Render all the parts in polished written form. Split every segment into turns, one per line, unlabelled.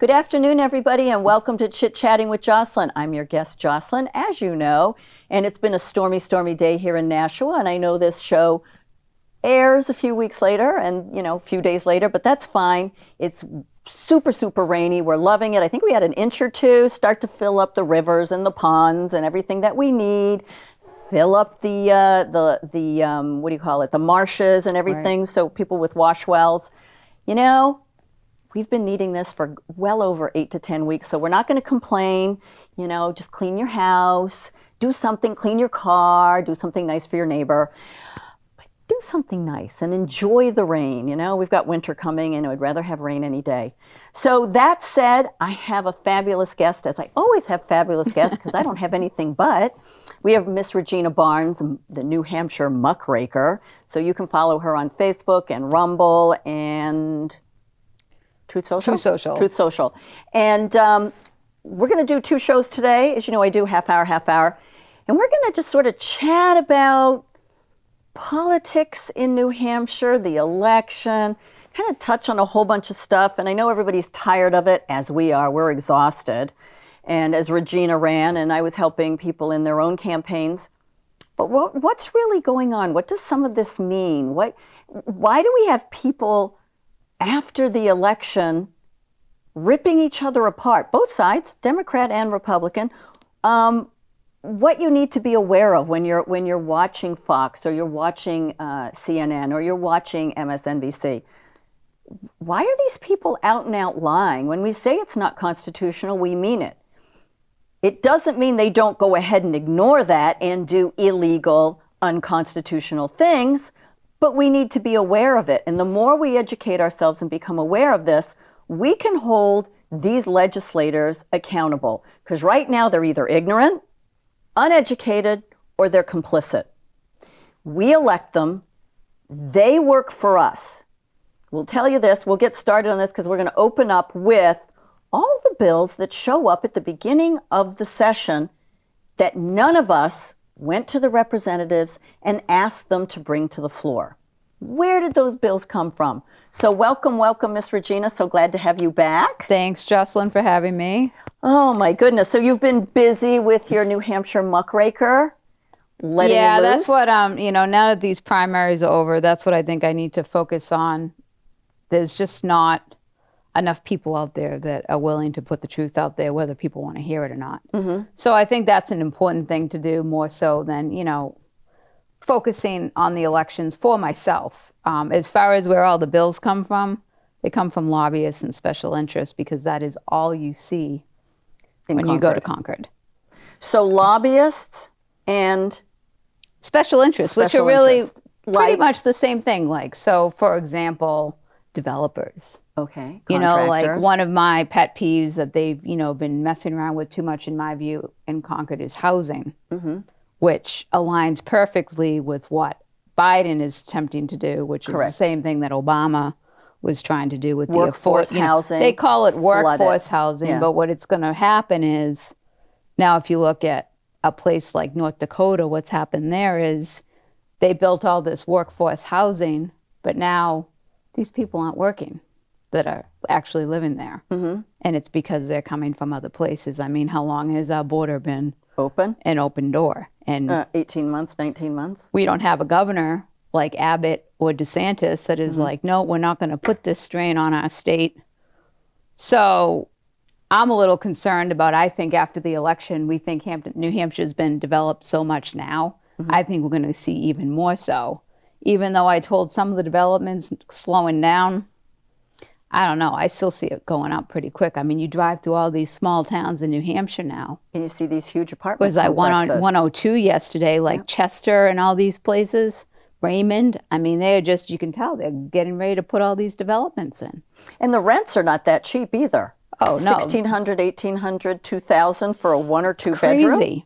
Good afternoon, everybody, and welcome to Chit Chatting with Jocelyn. I'm your guest, Jocelyn, as you know, and it's been a stormy, stormy day here in Nashua, and I know this show airs a few weeks later and, a few days later, but that's fine. It's super, super rainy. We're loving it. I think we had an inch or two start to fill up the rivers and the ponds and everything that we need. Fill up the the marshes and everything, right. So people with wash wells, we've been needing this for well over 8 to 10 weeks, so we're not going to complain. Just clean your house, do something, clean your car, do something nice for your neighbor. But do something nice and enjoy the rain. We've got winter coming, and I'd rather have rain any day. So that said, I have a fabulous guest, as I always have fabulous guests, because I don't have anything but. We have Miss Regina Barnes, the New Hampshire Muckrakaer. So you can follow her on Facebook and Rumble and Truth Social. And we're going to do 2 shows today. As you know, I do half hour. And we're going to just sort of chat about politics in New Hampshire, the election, kind of touch on a whole bunch of stuff. And I know everybody's tired of it, as we are. We're exhausted. And as Regina ran, and I was helping people in their own campaigns. But what's really going on? What does some of this mean? Why do we have people after the election ripping each other apart, both sides, Democrat and Republican? What you need to be aware of when you're watching Fox, or you're watching CNN, or you're watching MSNBC. Why are these people out and out lying? When we say it's not constitutional, we mean it. It doesn't mean they don't go ahead and ignore that and do illegal, unconstitutional things, but we need to be aware of it. And the more we educate ourselves and become aware of this, we can hold these legislators accountable. Because right now they're either ignorant, uneducated, or they're complicit. We elect them. They work for us. We'll tell you this. We'll get started on this because we're going to open up with all the bills that show up at the beginning of the session that none of us went to the representatives and asked them to bring to the floor. Where did those bills come from? So welcome, Miss Regina. So glad to have you back.
Thanks, Jocelyn, for having me.
Oh, my goodness. So you've been busy with your New Hampshire Muckrakaer.
Yeah, that's what, now that these primaries are over, that's what I think I need to focus on. There's just not enough people out there that are willing to put the truth out there, whether people want to hear it or not. Mm-hmm. So I think that's an important thing to do, more so than, focusing on the elections for myself. As far as where all the bills come from, they come from lobbyists and special interests, because that is all you see when you go to Concord.
So lobbyists and
special interests, which are really pretty much the same thing. So for example, developers.
Okay.
Like one of my pet peeves that they've, been messing around with too much, in my view, in Concord is housing, mm-hmm. which aligns perfectly with what Biden is attempting to do, which is the same thing that Obama was trying to do with
workforce housing.
They call it workforce housing, but what it's going to happen is, now if you look at a place like North Dakota, what's happened there is they built all this workforce housing, but now these people aren't working that are actually living there. Mm-hmm. And it's because they're coming from other places. I mean, how long has our border been
open?
An open door. And
18 months, 19 months.
We don't have a governor like Abbott or DeSantis that is like, no, we're not going to put this strain on our state. So I'm a little concerned about, I think after the election, we think New Hampshire's been developed so much now. Mm-hmm. I think we're going to see even more so. Even though I told some of the developments slowing down, I don't know. I still see it going up pretty quick. I mean, you drive through all these small towns in New Hampshire now.
And you see these huge apartment
complexes.
Was
I 102 yesterday, like Chester and all these places, Raymond. I mean, they're just, you can tell they're getting ready to put all these developments in.
And the rents are not that cheap either.
Oh, no.
$1,600, $1,800, $2,000 for a 1 or 2 bedroom.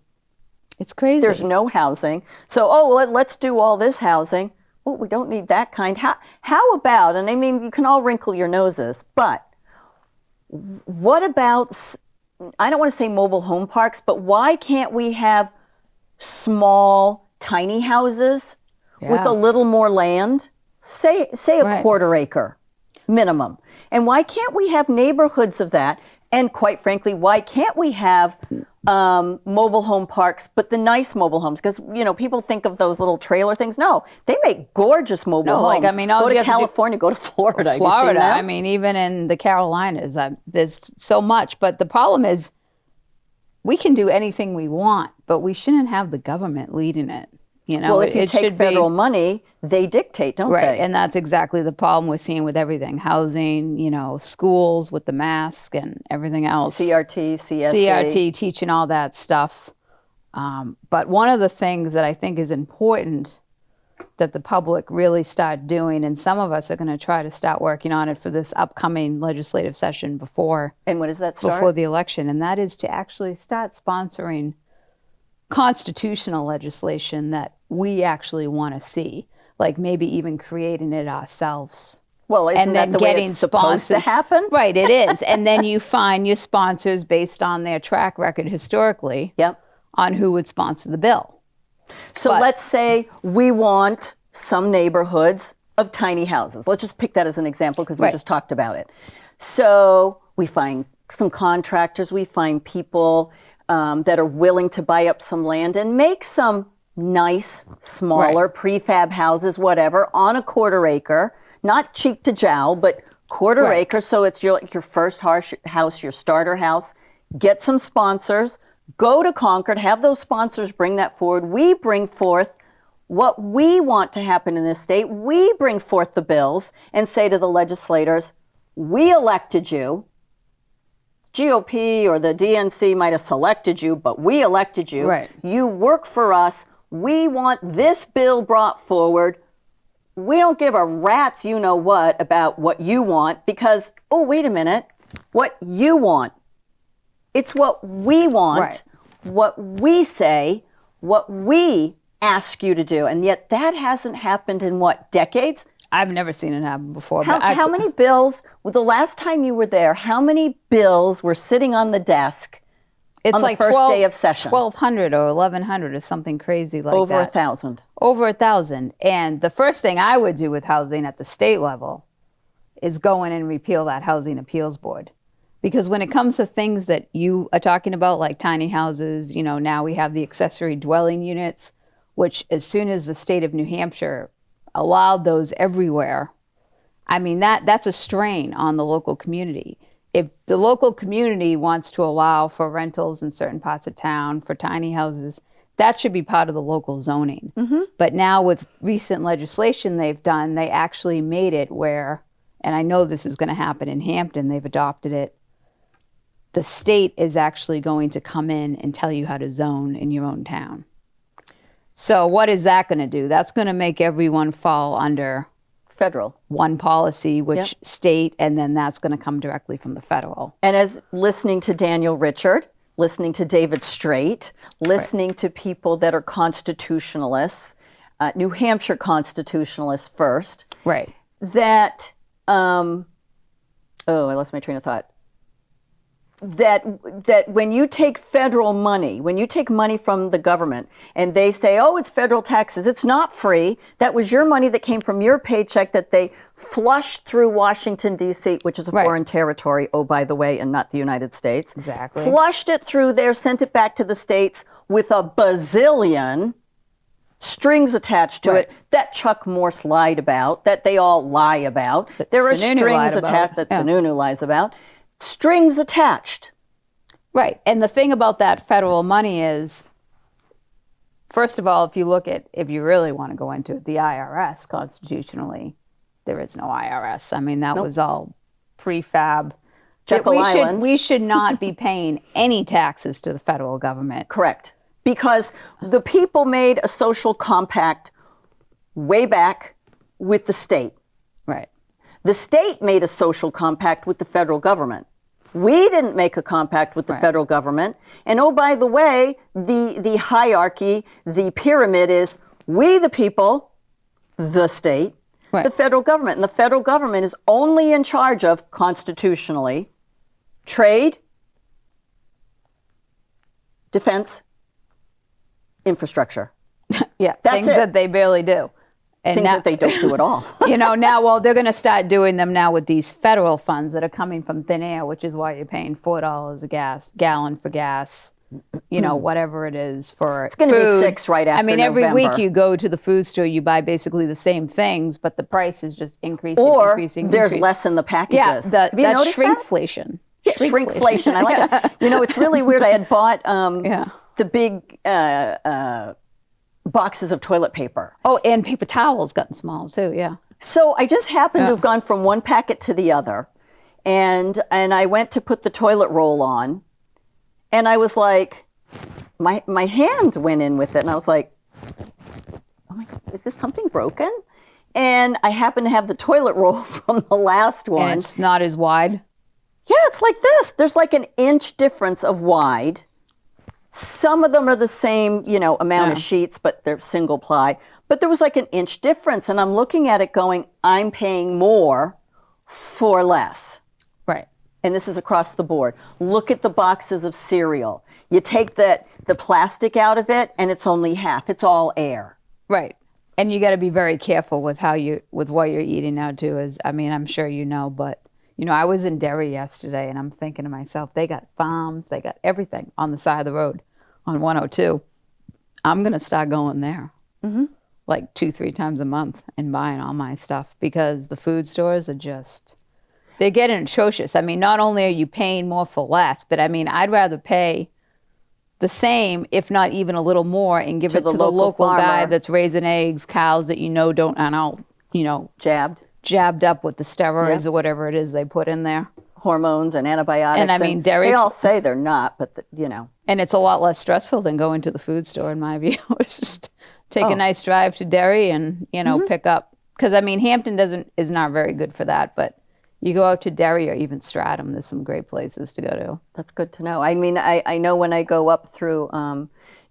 It's crazy.
There's no housing. So, let's do all this housing. Well, we don't need that kind. How about, and I mean, you can all wrinkle your noses, but what about, I don't want to say mobile home parks, but why can't we have small, tiny houses with a little more land? Say a quarter acre minimum. And why can't we have neighborhoods of that? And quite frankly, why can't we have mobile home parks, but the nice mobile homes? Because, people think of those little trailer things. No, they make gorgeous mobile homes. Go to California, go to Florida.
I mean, even in the Carolinas, there's so much. But the problem is we can do anything we want, but we shouldn't have the government leading it.
Well, if you take federal money, they dictate, don't they?
Right, and that's exactly the problem we're seeing with everything. Housing, schools with the mask and everything else.
CRT, CSC.
CRT, teaching all that stuff. But one of the things that I think is important that the public really start doing, and some of us are going to try to start working on it for this upcoming legislative session before.
And when does that start?
Before the election, and that is to actually start sponsoring constitutional legislation that we actually want to see, like maybe even creating it ourselves.
Well, isn't that the way it's supposed to happen?
Right, it is. And then you find your sponsors based on their track record historically on who would sponsor the bill.
So let's say we want some neighborhoods of tiny houses. Let's just pick that as an example because we just talked about it. So we find some contractors, we find people that are willing to buy up some land and make some nice, smaller prefab houses, whatever, on a quarter acre, not cheek to jowl, but quarter acre. So it's your first house, your starter house. Get some sponsors, go to Concord, have those sponsors bring that forward. We bring forth what we want to happen in this state. We bring forth the bills and say to the legislators, we elected you. GOP or the DNC might have selected you, but we elected you.
Right.
You work for us. We want this bill brought forward. We don't give a rat's you-know-what about what you want because, oh, wait a minute, what you want. It's what we want, what we say, what we ask you to do. And yet that hasn't happened in what, decades?
I've never seen it happen before.
How many bills, the last time you were there, how many bills were sitting on the desk on the first day of session?
1,200 or 1,100 or something crazy like that.
Over 1,000.
Over 1,000. And the first thing I would do with housing at the state level is go in and repeal that Housing Appeals Board. Because when it comes to things that you are talking about, like tiny houses, now we have the accessory dwelling units, which as soon as the state of New Hampshire allowed those everywhere, I mean, that's a strain on the local community. If the local community wants to allow for rentals in certain parts of town for tiny houses, that should be part of the local zoning. Mm-hmm. But now with recent legislation they've done, they actually made it where, and I know this is going to happen in Hampton, they've adopted it, the state is actually going to come in and tell you how to zone in your own town. So what is that going to do? That's going to make everyone fall under
federal
one policy, which state, and then that's going to come directly from the federal.
And as listening to Daniel Richard, listening to David Straight, listening to people that are constitutionalists, New Hampshire constitutionalists first, that, I lost my train of thought. That when you take federal money, when you take money from the government and they say, oh, it's federal taxes, it's not free. That was your money that came from your paycheck that they flushed through Washington, D.C., which is a foreign territory, oh, by the way, and not the United States.
Exactly.
Flushed it through there, sent it back to the states with a bazillion strings attached to it that Chuck Morse lied about, that they all lie about. There are strings attached that Sununu lies about. Strings attached.
Right. And the thing about that federal money is, first of all, if you really want to go into it, the IRS constitutionally, there is no IRS. I mean, that was all prefab.
Jekyll Island.
We should not be paying any taxes to the federal government.
Correct. Because the people made a social compact way back with the state.
Right.
The state made a social compact with the federal government. We didn't make a compact with the federal government. And oh, by the way, the hierarchy, the pyramid is we the people, the state, the federal government. And the federal government is only in charge of, constitutionally, trade, defense, infrastructure.
Things that they barely do.
things that they don't do at all.
Now, well, they're going to start doing them now with these federal funds that are coming from thin air, which is why you're paying $4 a gallon for gas, whatever it is for
It's going to be $6 right after
every
November.
week you go to the food store, you buy basically the same things, but the price is just increasing,
or there's less in the packages.
Yeah,
Have you
that's
noticed
shrinkflation.
Yeah, shrinkflation. I like it. It's really weird. I had bought the big boxes of toilet paper.
Oh, and paper towels gotten small too, yeah.
So I just happened to have gone from one packet to the other, and I went to put the toilet roll on, and I was like, my hand went in with it, and I was like, oh my God, is this something broken? And I happened to have the toilet roll from the last one.
And it's not as wide?
Yeah, it's like this. There's like an inch difference of wide. Some of them are the same, amount of sheets, but they're single ply. But there was like an inch difference. And I'm looking at it going, I'm paying more for less.
Right.
And this is across the board. Look at the boxes of cereal. You take the plastic out of it, and it's only half. It's all air.
Right. And you got to be very careful with what you're eating now too. I'm sure but I was in Derry yesterday, and I'm thinking to myself, they got farms, they got everything on the side of the road on 102. I'm going to start going there like 2-3 times a month and buying all my stuff, because the food stores are they're getting atrocious. Not only are you paying more for less, but I'd rather pay the same, if not even a little more, and give it to the local guy that's raising eggs, cows that jabbed up with the steroids or whatever it is they put in there.
Hormones and antibiotics.
And dairy.
They all say they're not, but
And it's a lot less stressful than going to the food store, in my view. It's just take a nice drive to Derry and, pick up. Because, Hampton is not very good for that, but you go out to Derry or even Stratham, there's some great places to go to.
That's good to know. I know when I go up through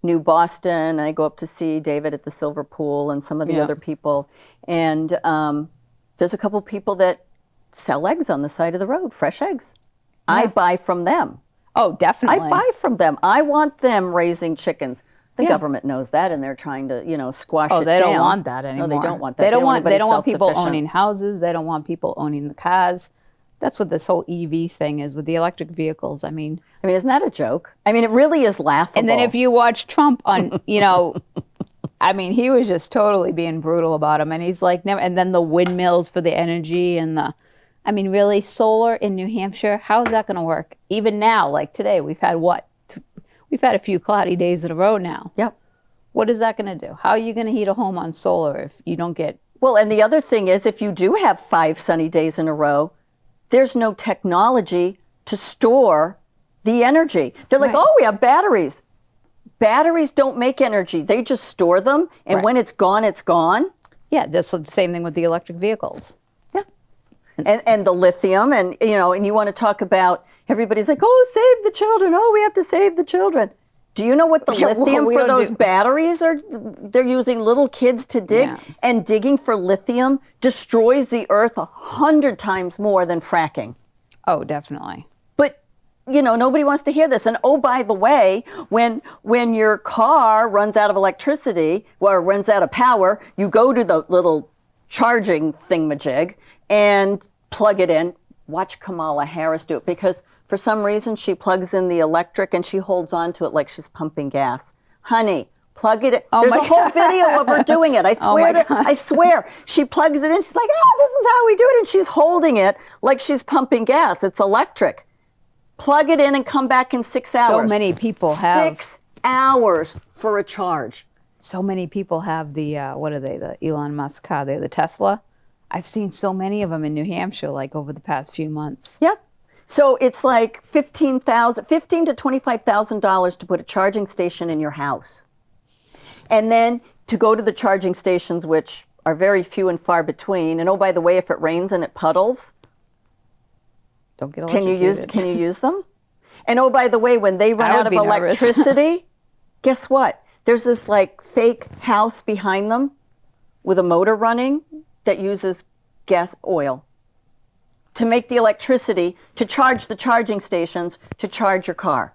New Boston, I go up to see David at the Silver Pool and some of the other people, and there's a couple people that sell eggs on the side of the road, fresh eggs. Yeah. I buy from them.
Oh, definitely.
I buy from them. I want them raising chickens. The government knows that, and they're trying to, squash it down.
Oh, they don't want that anymore.
No, they don't want that.
They don't want people owning houses. They don't want people owning the cars. That's what this whole EV thing is with the electric vehicles. Isn't
that a joke? It really is laughable.
And then if you watch Trump on, he was just totally being brutal about him. And he's like, never. And then the windmills for the energy and really, solar in New Hampshire, how is that going to work? Even now, like today, we've had We've had a few cloudy days in a row now.
Yep.
What is that going to do? How are you going to heat a home on solar if you don't get...
Well, and the other thing is, if you do have 5 sunny days in a row, there's no technology to store the energy. They're like, oh, we have batteries. Batteries don't make energy. They just store them, and when it's gone, it's gone.
Yeah, that's the same thing with the electric vehicles.
Yeah. And the lithium, and you want to talk about, everybody's like, oh, save the children. Oh, we have to save the children. Do you know what the lithium for those batteries are? They're using little kids to dig, and digging for lithium destroys the earth 100 times more than fracking.
Oh, definitely.
But, nobody wants to hear this. And oh, by the way, when your car runs out of electricity or runs out of power, you go to the little charging thingamajig and plug it in. Watch Kamala Harris do it, because for some reason she plugs in the electric and she holds on to it like she's pumping gas. Honey, plug it in. There's a whole video of her doing it. I swear. She plugs it in. She's like, oh, this is how we do it. And she's holding it like she's pumping gas. It's electric. Plug it in and come back in 6 hours.
So many people have.
6 hours for a charge.
So many people have the, what are they, the Elon Musk car, the Tesla. I've seen so many of them in New Hampshire, like over the past few months.
Yep. So it's like $15,000 to $25,000 to put a charging station in your house. And then to go to the charging stations, which are very few and far between. And oh, by the way, if it rains and it puddles,
don't get electrocuted.
Can you use them? And oh, by the way, when they run out of electricity, guess what? There's this like fake house behind them with a motor running that uses oil to make the electricity to charge the charging stations to charge your car.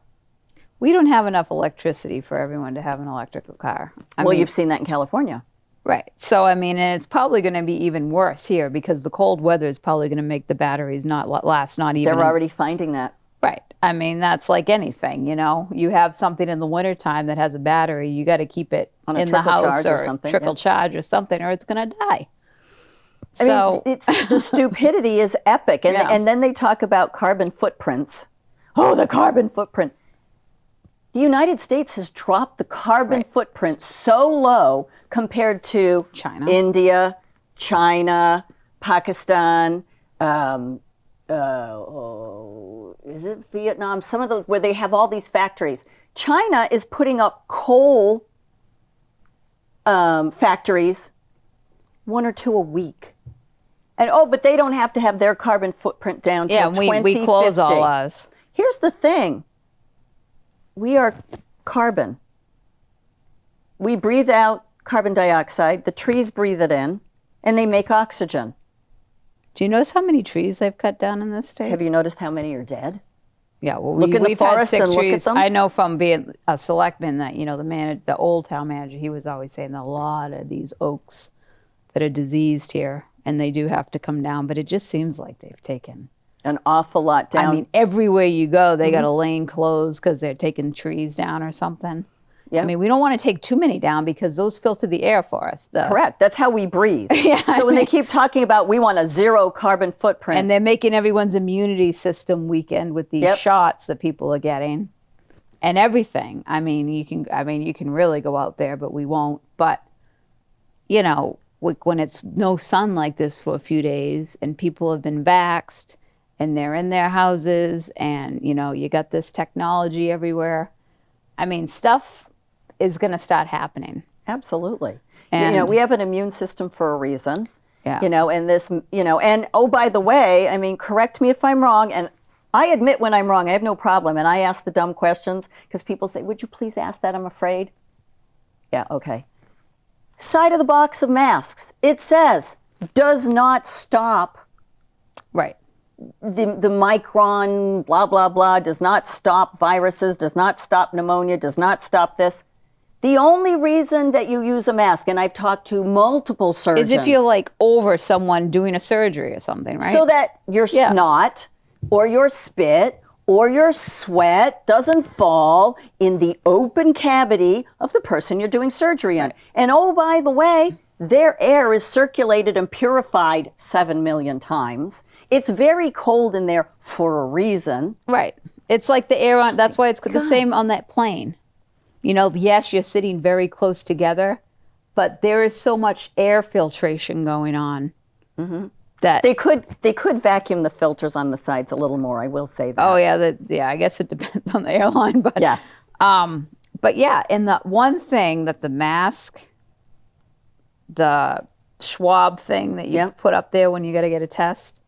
We don't have enough electricity for everyone to have an electrical car.
Well, you've seen that in California.
Right. So, I mean, and it's probably going to be even worse here because the cold weather is probably going to make the batteries not last, not even.
They're already finding that.
Right. I mean, that's like anything, you know. You have something in the wintertime that has a battery, you got to keep it
On a
in the house
or something,
trickle charge or something, or it's going to die.
I mean, it's the stupidity is epic. And then they talk about carbon footprints. Oh, the carbon footprint. The United States has dropped the carbon footprint so low compared to
China,
India, China, Pakistan, is it Vietnam? Some of those where they have all these factories. China is putting up coal factories, 1 or 2 a week. And but they don't have to have their carbon footprint down to 2050.
We close all ours.
Here's the thing. We are carbon. We breathe out carbon dioxide. The trees breathe it in, and they make oxygen.
Do you notice how many trees they've cut down in this state?
Have you noticed how many are dead?
Yeah, well,
look in the
we've
forest
had 6
and look
trees.
at them.
I know from being a selectman that, you know, the old town manager, he was always saying a lot of these oaks that are diseased here, and they do have to come down, but it just seems like they've taken
an awful lot down.
I mean, everywhere you go, they got a lane closed because they're taking trees down or something. Yeah. I mean, we don't want to take too many down because those filter the air for us.
Correct. That's how we breathe. So when they keep talking about we want a 0 carbon footprint.
And they're making everyone's immunity system weakened with these shots that people are getting and everything. I mean, you can really go out there, but we won't. But, you know, when it's no sun like this for a few days and people have been vaxxed and they're in their houses and, you know, you got this technology everywhere. I mean, stuff is going to start happening.
Absolutely.
And,
you know, we have an immune system for a reason.
Yeah.
You know, and this, you know, and oh, by the way, I mean, correct me if I'm wrong. And I admit when I'm wrong, I have no problem. And I ask the dumb questions because people say, would you please ask that? I'm afraid. Yeah, okay. Side of the box of masks, it says, does not stop.
Right.
The micron, blah, blah, blah, does not stop viruses, does not stop pneumonia, does not stop this. The only reason that you use a mask, and I've talked to multiple surgeons.
Is if you're like over someone doing a surgery or something, right?
So that your snot or your spit or your sweat doesn't fall in the open cavity of the person you're doing surgery on. Right. And oh, by the way, their air is circulated and purified 7 million times. It's very cold in there for a reason.
Right. It's like the air on, that's why it's the same on that plane. You know, yes, you're sitting very close together, but there is so much air filtration going on that
they could vacuum the filters on the sides a little more. I will say that.
Oh yeah, I guess it depends on the airline, but
yeah,
and the one thing that the mask, the swab thing that you put up there when you got to get a test,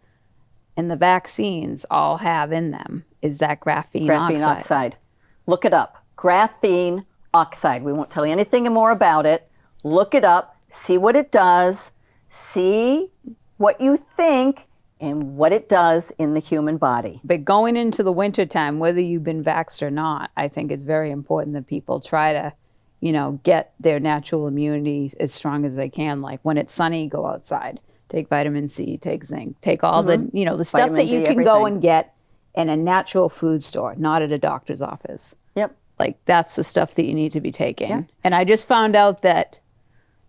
and the vaccines all have in them is that graphene oxide.
Look it up. Graphene oxide. We won't tell you anything more about it. Look it up. See what it does. See what you think and what it does in the human body.
But going into the wintertime, whether you've been vaxxed or not, I think it's very important that people try to, you know, get their natural immunity as strong as they can. Like when it's sunny, go outside. Take vitamin C, take zinc, take all the, you know, the stuff
vitamin
that you
D,
can
everything.
go and get in a natural food store, not at a doctor's office.
Yep.
Like that's the stuff that you need to be taking. Yeah. And I just found out that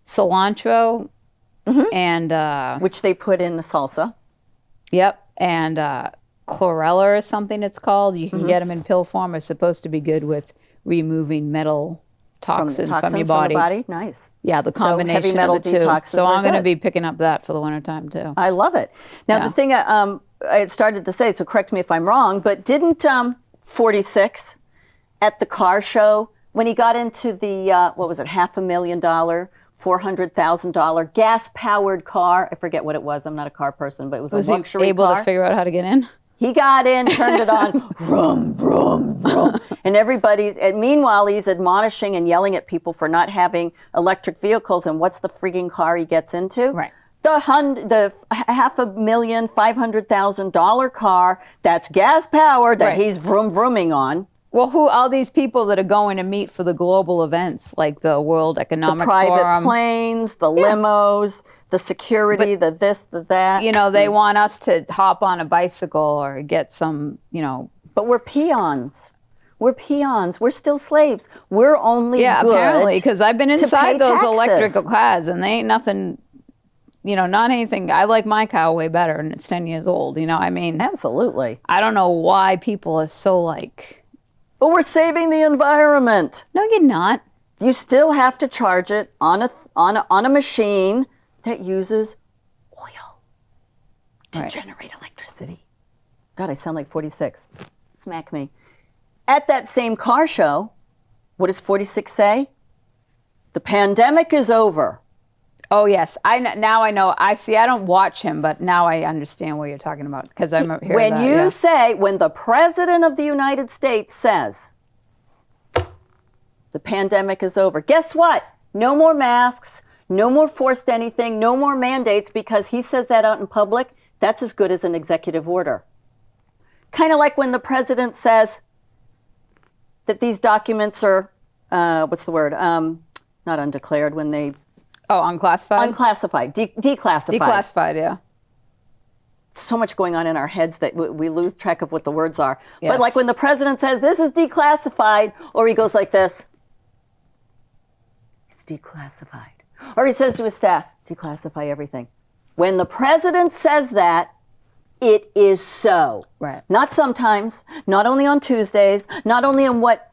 cilantro and
which they put in the salsa.
Yep. And chlorella or something it's called. You can get them in pill form. Are supposed to be good with removing metal toxins from your body.
From the body. Nice.
Yeah, the combination
heavy metal
of the two.
detoxes
So I'm going to
good.
be picking up that for the wintertime too.
I love it. Now the thing I had started to say, so correct me if I'm wrong, but didn't 46 at the car show when he got into the what was it, $500,000, $400,000 gas-powered car? I forget what it was. I'm not a car person, but it was a luxury car.
Was he able to figure out how to get in?
He got in, turned it on, vroom, vroom, vroom. And and meanwhile, he's admonishing and yelling at people for not having electric vehicles. And what's the frigging car he gets into?
Right.
The $500,000, $500,000 car that's gas powered that he's vroom vrooming on.
Well, who all these people that are going to meet for the global events, like the World Economic Forum?
The private planes, the limos, the security, the this, the that.
You know, they want us to hop on a bicycle or get some, you know.
But we're peons. We're peons. We're still slaves. We're only good
apparently, because I've been inside those
taxes.
electrical cars, and they ain't nothing, you know, not anything. I like my car way better, and it's 10 years old, you know, I mean.
Absolutely.
I don't know why people are so like.
But we're saving the environment.
No, you're not.
You still have to charge it on a machine that uses oil to generate electricity. God, I sound like 46. Smack me. At that same car show, what does 46 say? The pandemic is over.
Oh yes, now I know. I don't watch him, but now I understand what you're talking about because I'm hearing
when
that,
you say, when the President of the United States says the pandemic is over, guess what? No more masks, no more forced anything, no more mandates, because he says that out in public. That's as good as an executive order. Kind of like when the president says that these documents are, what's the word? Not undeclared, when they...
Oh, unclassified?
Unclassified, declassified.
Declassified, yeah.
So much going on in our heads that we lose track of what the words are.
Yes.
But like when the president says, this is declassified, or he goes like this, it's declassified. Or he says to his staff, declassify everything. When the president says that, it is so.
Right.
Not sometimes, not only on Tuesdays, not only in what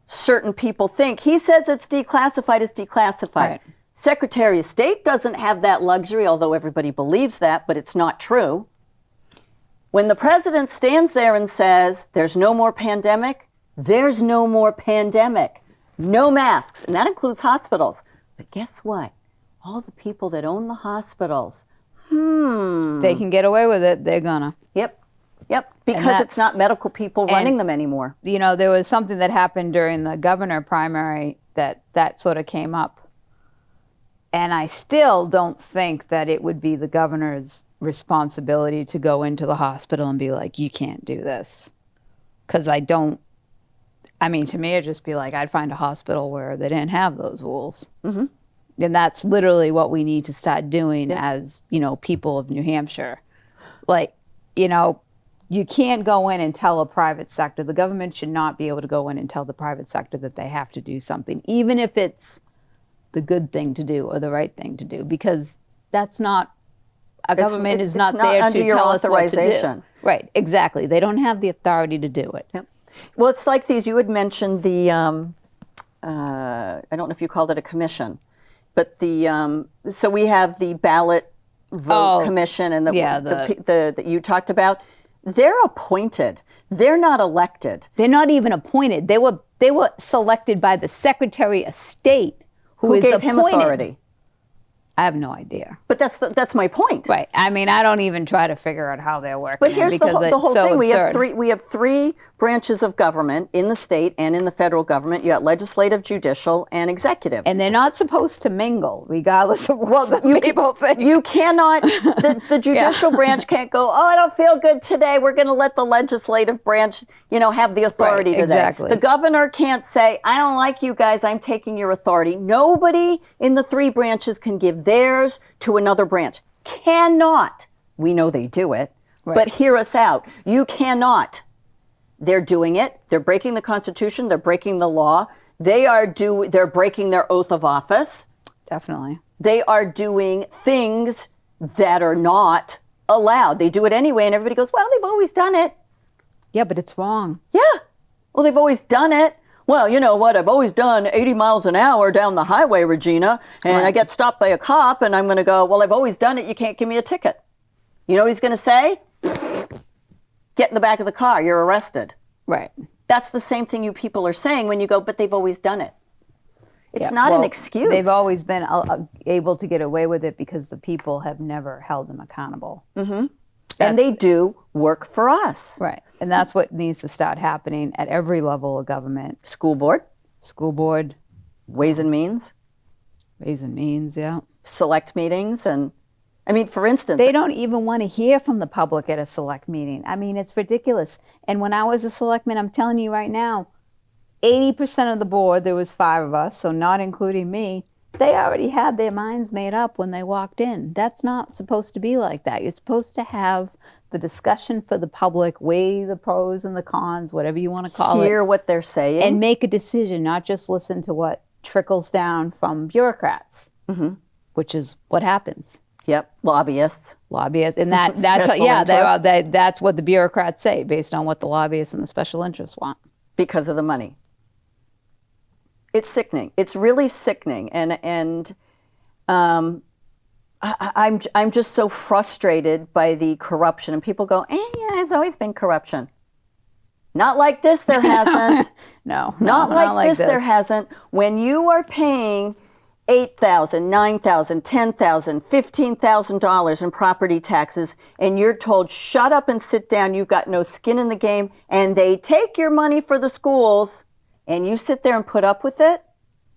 certain people think. He says it's declassified, it's declassified.
Right.
Secretary of State doesn't have that luxury, although everybody believes that, but it's not true. When the president stands there and says, there's no more pandemic, there's no more pandemic. No masks, and that includes hospitals. But guess what? All the people that own the hospitals,
They can get away with it, they're gonna.
Yep, because it's not medical people running them anymore.
You know, there was something that happened during the governor primary that sort of came up. And I still don't think that it would be the governor's responsibility to go into the hospital and be like, you can't do this. Because to me, it'd just be like, I'd find a hospital where they didn't have those rules. Mm-hmm. And that's literally what we need to start doing as, you know, people of New Hampshire. Like, you know, you can't go in and tell a private sector, the government should not be able to go in and tell the private sector that they have to do something, even if it's the good thing to do or the right thing to do, because that's not, a government is not there to tell us what to do. Right, exactly. They don't have the authority to do it.
Yep. Well, it's like these, you had mentioned the, I don't know if you called it a commission, but so we have the ballot vote commission and that you talked about. They're appointed. They're not elected.
They're not even appointed. They were selected by the Secretary of State,
who gave him authority.
I have no idea.
But that's my point.
Right. I mean, I don't even try to figure out how they're working.
But here's the whole thing.
Absurd.
We have three branches of government in the state and in the federal government. You got legislative, judicial, and executive.
And they're not supposed to mingle, regardless of what people think.
You cannot, the judicial branch can't go, oh, I don't feel good today. We're going to let the legislative branch, you know, have the authority today.
Exactly.
The governor can't say, I don't like you guys, I'm taking your authority. Nobody in the three branches can give theirs to another branch. Cannot. We know they do it, but hear us out. You cannot. They're doing it. They're breaking the Constitution. They're breaking the law. They're breaking their oath of office.
Definitely.
They are doing things that are not allowed. They do it anyway, and everybody goes, well, they've always done it.
Yeah, but it's wrong.
Yeah. Well, they've always done it. Well, you know what? I've always done 80 miles an hour down the highway, Regina, and I get stopped by a cop, and I'm going to go, well, I've always done it. You can't give me a ticket. You know what he's going to say? Get in the back of the car. You're arrested.
Right.
That's the same thing you people are saying when you go, but they've always done it. It's not an excuse.
They've always been able to get away with it because the people have never held them accountable. Mm-hmm.
And they do work for us.
Right. And that's what needs to start happening at every level of government.
School board.
Ways and Means,
Yeah. Select meetings and I mean, for instance,
they don't even want to hear from the public at a select meeting. I mean, it's ridiculous. And when I was a selectman, I'm telling you right now, 80% of the board, there was 5 of us, so not including me, they already had their minds made up when they walked in. That's not supposed to be like that. You're supposed to have the discussion for the public, weigh the pros and the cons, whatever you want to call it.
Hear what they're saying.
And make a decision, not just listen to what trickles down from bureaucrats, which is what happens.
Yep, lobbyists.
And that's what the bureaucrats say based on what the lobbyists and the special interests want.
Because of the money. It's sickening. It's really sickening, and I'm just so frustrated by the corruption. And people go, yeah, it's always been corruption. Not like this, there hasn't.
No,
not like this, there hasn't. When you are paying $8,000, $9,000, $10,000, $15,000 in property taxes, and you're told, shut up and sit down, you've got no skin in the game, and they take your money for the schools, and you sit there and put up with it,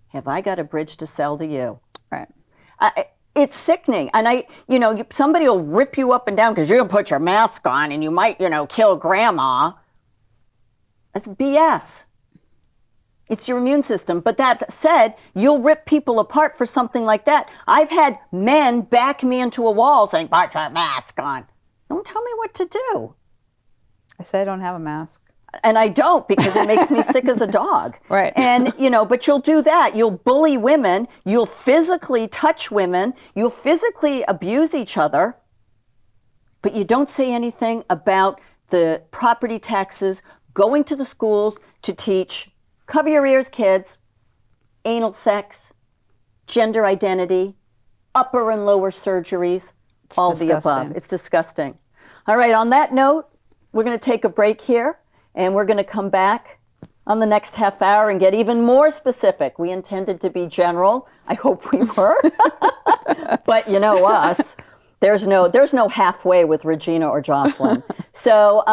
have I got a bridge to sell to you?
Right.
It's sickening. And somebody will rip you up and down because you're going to put your mask on and you might, kill grandma. That's BS. It's your immune system. But that said, you'll rip people apart for something like that. I've had men back me into a wall saying, put your mask on. Don't tell me what to do.
I say I don't have a mask.
And I don't, because it makes me sick as a dog.
Right.
And, but you'll do that. You'll bully women. You'll physically touch women. You'll physically abuse each other. But you don't say anything about the property taxes going to the schools to teach, cover your ears, kids, anal sex, gender identity, upper and lower surgeries, all the above. It's disgusting. All right, on that note, we're going to take a break here, and we're going to come back on the next half hour and get even more specific. We intended to be general. I hope we were. But you know us. There's no halfway with Regina or Jocelyn. So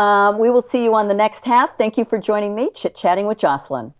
we will see you on the next half. Thank you for joining me, Chit-Chatting with Jocelyn.